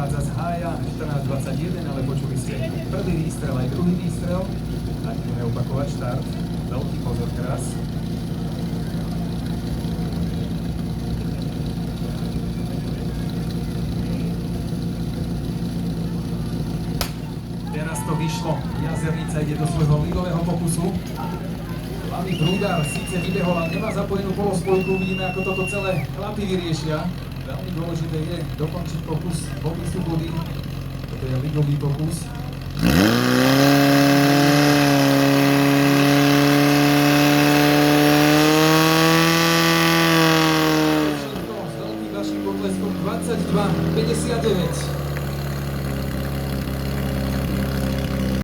prichádza z hája 14:21, ale počuli ste prvý výstrel aj druhý výstrel. Tak budeme opakovať štart. Veľký pozor teraz. Teraz to vyšlo. Jazernica ide do svojho ligového pokusu. Hlavný prúdar síce vybehol, ale nemá zapojenú polospojku. Uvidíme, ako toto celé chlapi vyriešia. Veľmi dôležité je dokončiť pokus, popisu body. Toto je ligový pokus.